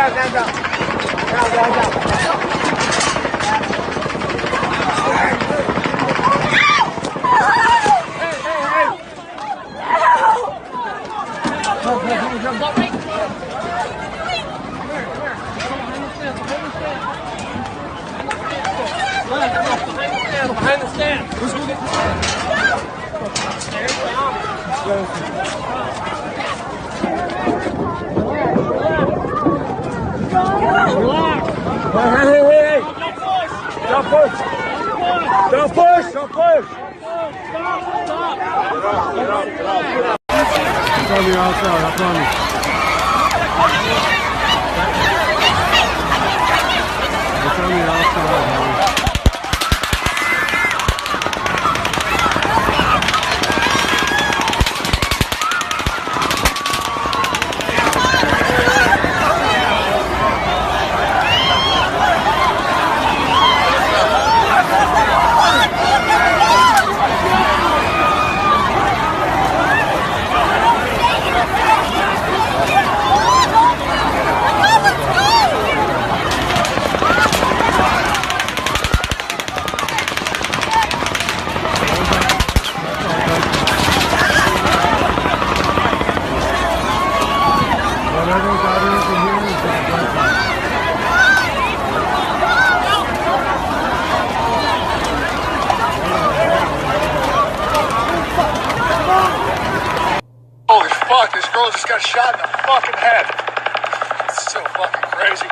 Behind the stand. Who's going to get relax. Hey. Don't push. Don't push. Don't push. Stop. Get up. It's on the outside, I promise. It's on the outside, This girl just got shot in the fucking head. It's so fucking crazy.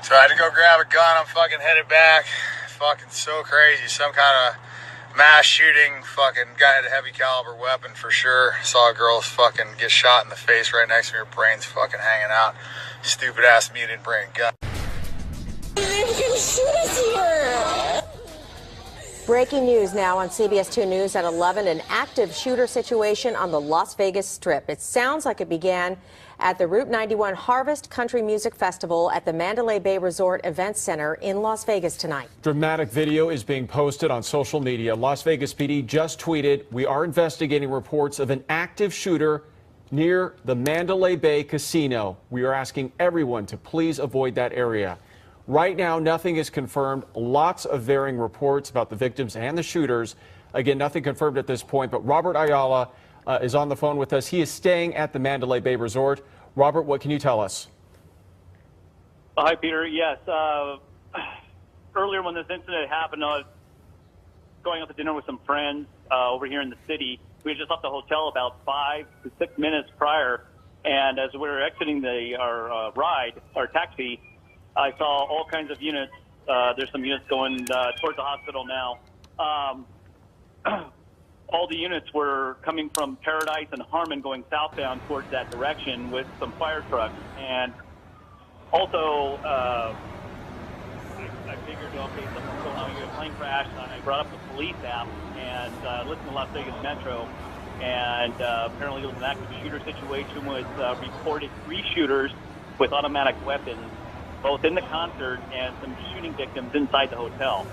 So I had to go grab a gun. I'm fucking headed back. Fucking so crazy. Some kind of mass shooting. Fucking guy had a heavy caliber weapon for sure. Saw a girl fucking get shot in the face right next to me. Her brain's fucking hanging out. Stupid ass me didn't bring a gun. You can shoot us here. Breaking news now on CBS 2 News at 11, an active shooter situation on the Las Vegas Strip. It sounds like it began at the Route 91 Harvest Country Music Festival at the Mandalay Bay Resort Event Center in Las Vegas tonight. Dramatic video is being posted on social media. Las Vegas PD just tweeted, "We are investigating reports of an active shooter near the Mandalay Bay Casino. We are asking everyone to please avoid that area." Right now, nothing is confirmed. Lots of varying reports about the victims and the shooters. Again, nothing confirmed at this point, but Robert Ayala is on the phone with us. He is staying at the Mandalay Bay Resort. Robert, what can you tell us? Hi, Peter. Yes. Earlier when this incident happened, I was going out to dinner with some friends over here in the city. We had just left the hotel about 5 to 6 minutes prior, and as we were exiting our taxi, I saw all kinds of units. There's some units going towards the hospital now. All the units were coming from Paradise and Harmon going southbound towards that direction with some fire trucks. And also, I figured, okay, something's going on here, a plane crash. And I brought up the police app and listened to Las Vegas Metro. And apparently it was an active shooter situation with reported 3 shooters with automatic weapons, both in the concert and some shooting victims inside the hotel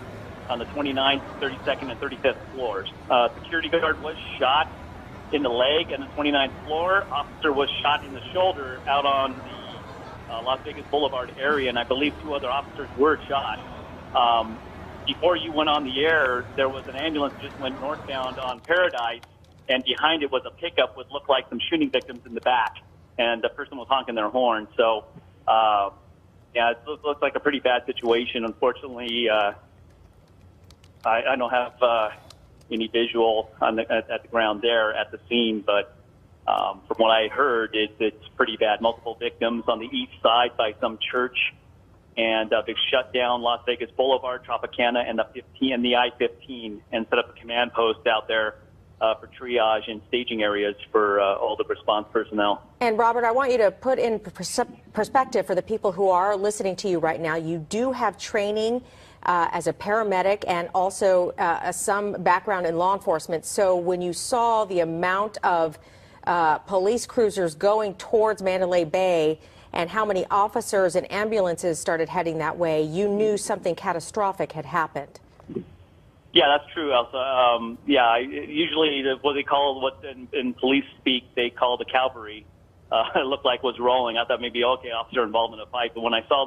on the 29th, 32nd, and 35th floors. Security guard was shot in the leg on the 29th floor. Officer was shot in the shoulder out on the Las Vegas Boulevard area, and I believe 2 other officers were shot. Before you went on the air, there was an ambulance that just went northbound on Paradise, and behind it was a pickup with looked like some shooting victims in the back, and the person was honking their horn. So, yeah, it looks like a pretty bad situation. Unfortunately, I don't have any visual at the ground there at the scene, but from what I heard, it's pretty bad. Multiple victims on the east side by some church, and they've shut down Las Vegas Boulevard, Tropicana, and the I-15, and set up a command post out there for triage and staging areas for all the response personnel. And Robert, I want you to put in perspective for the people who are listening to you right now. You do have training as a paramedic and also some background in law enforcement. So when you saw the amount of police cruisers going towards Mandalay Bay and how many officers and ambulances started heading that way, you knew something catastrophic had happened. Yeah, that's true, Elsa. Usually what they call, in police speak, they call the cavalry. it looked like was rolling. I thought maybe, okay, officer involvement in a fight. But when I saw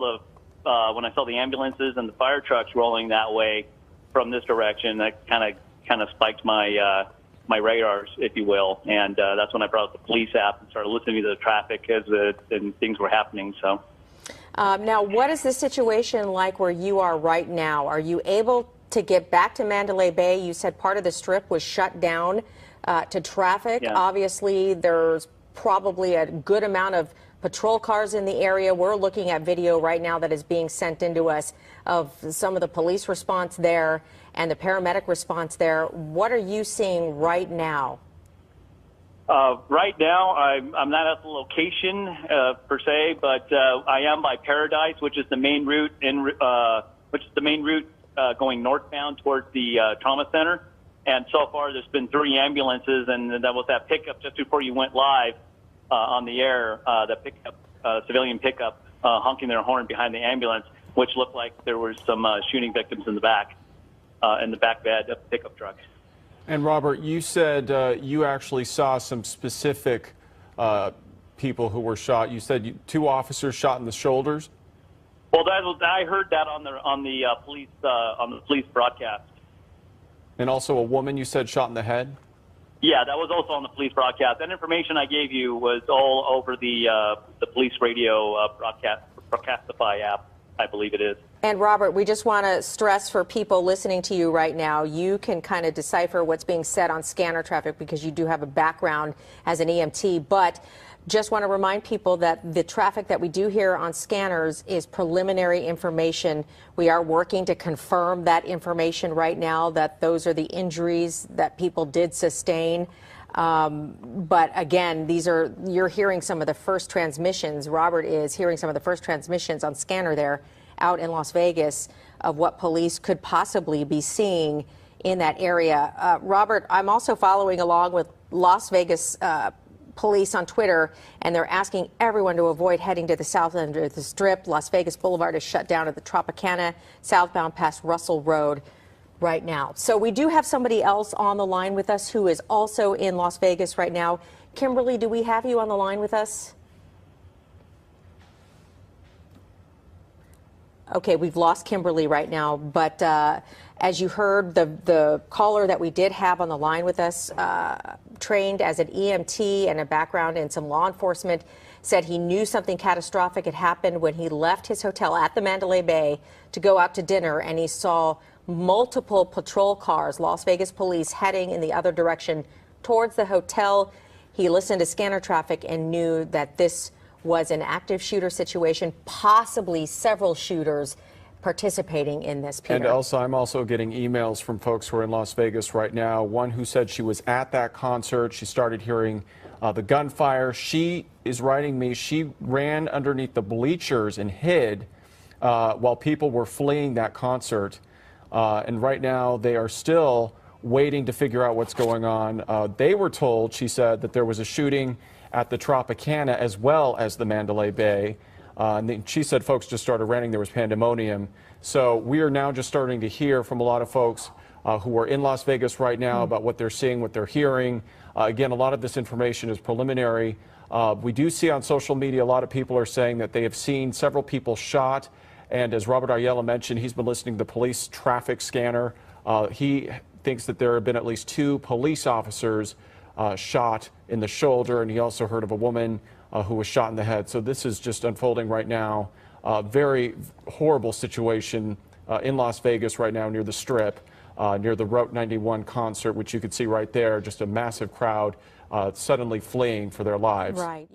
the ambulances and the fire trucks rolling that way from this direction, that kind of spiked my my radars, if you will. And that's when I brought up the police app and started listening to the traffic and things were happening. So. Now, what is the situation like where you are right now? Are you able to get back to Mandalay Bay? You said part of the strip was shut down to traffic. Yeah. Obviously, there's probably a good amount of patrol cars in the area. We're looking at video right now that is being sent into us of some of the police response there and the paramedic response there. What are you seeing right now? Right now, I'm not at the location per se, but I am by Paradise, which is the main route going northbound towards the trauma center. And so far, there's been 3 ambulances, and that was that pickup just before you went live on the air. That pickup, civilian pickup, honking their horn behind the ambulance, which looked like there were some shooting victims in the back bed of the pickup truck. And Robert, you said you actually saw some specific people who were shot. You said 2 officers shot in the shoulders. Well, I heard that on the police broadcast. And also a woman you said shot in the head. Yeah, that was also on the police broadcast. That information I gave you was all over the police radio Broadcastify app, I believe it is. And Robert, we just want to stress for people listening to you right now, you can kind of decipher what's being said on scanner traffic because you do have a background as an EMT, but just want to remind people that the traffic that we do hear on scanners is preliminary information. We are working to confirm that information right now, that those are the injuries that people did sustain. But again, you're hearing some of the first transmissions. Robert is hearing some of the first transmissions on scanner there out in Las Vegas of what police could possibly be seeing in that area. Robert, I'm also following along with Las Vegas police on Twitter, and they're asking everyone to avoid heading to the south end of the Strip. Las Vegas Boulevard is shut down at the Tropicana, southbound past Russell Road right now. So we do have somebody else on the line with us who is also in Las Vegas right now. Kimberly, do we have you on the line with us? Okay, we've lost Kimberly right now, but as you heard, the caller that we did have on the line with us, trained as an EMT and a background in some law enforcement, said he knew something catastrophic had happened when he left his hotel at the Mandalay Bay to go out to dinner, and he saw multiple patrol cars, Las Vegas police, heading in the other direction towards the hotel. He listened to scanner traffic and knew that this was an active shooter situation, possibly several shooters participating in this, Peter. And Elsa, I'm also getting emails from folks who are in Las Vegas right now. One who said she was at that concert. She started hearing the gunfire. She is writing me, she ran underneath the bleachers and hid while people were fleeing that concert. And right now they are still waiting to figure out what's going on. They were told, she said, that there was a shooting at the Tropicana as well as the Mandalay Bay. And she said folks just started running. There was pandemonium. So we are now just starting to hear from a lot of folks who are in Las Vegas right now about what they're seeing, what they're hearing. Again, a lot of this information is preliminary. We do see on social media a lot of people are saying that they have seen several people shot. And as Robert Ayala mentioned, he's been listening to the police traffic scanner. He thinks that there have been at least 2 police officers shot in the shoulder, and he also heard of a woman who was shot in the head. So this is just unfolding right now. Very horrible situation in Las Vegas right now near the Strip, near the Route 91 concert, which you could see right there, just a massive crowd suddenly fleeing for their lives. Right.